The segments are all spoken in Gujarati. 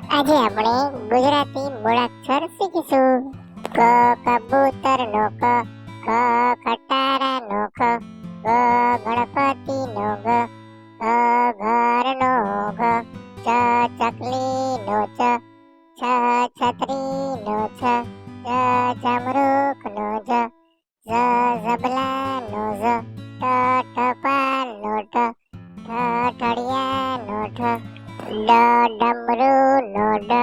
આજે આપણે ગુજરાતી મૂળાક્ષર શીખીશું. ક કબૂતર નો ક, ખ ખટારા નો ખ, ગ ગણપતિ નો ગ, ઘર નો ઘ, ચ ચકલી નો ચ, છ છત્રી નો છ, જ જમરૂખ નો જ, ઝબલા નો ઝ, ટપાલ નો ટ, ઠઠડિયા નો ઠ, ડમરૂ નો ડ,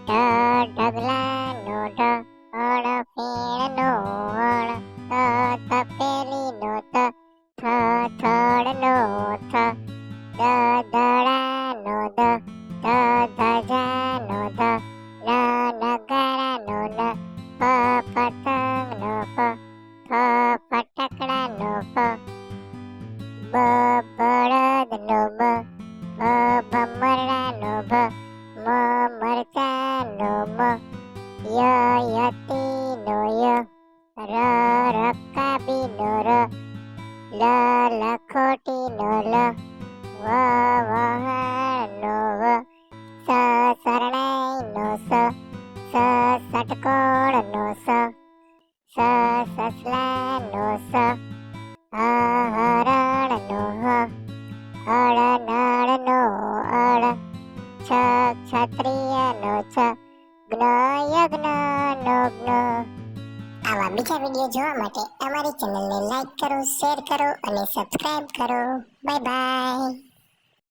ઢગલા નો ઢ, ફેણ નો ણ, તપેલી નો ત, થડ નો થ, દડા નો દ, ધજા નો ધ, નગારા નો ન, પતંગ નો પ, ફટકડા નો ફ, બળદ નો બ, ભમરડા નો ભ, મરચા નો મ, યતી નો ય, રકાબી નો ર, લખોટી નો લ, વહાણ નો વ, શરણાઈ નો સ, ષટકોણ નો સ, સસલા નો સ, હરણ નો હ, હળનળ નો અળ, ક્ષત્રિય નો છ, યજ્ઞ નો જ્ઞ. આવા બીજા વિડીયો જોવા માટે અમારી ચેનલને લાઈક કરો, શેર કરો અને સબસ્ક્રાઇબ કરો. Bye bye.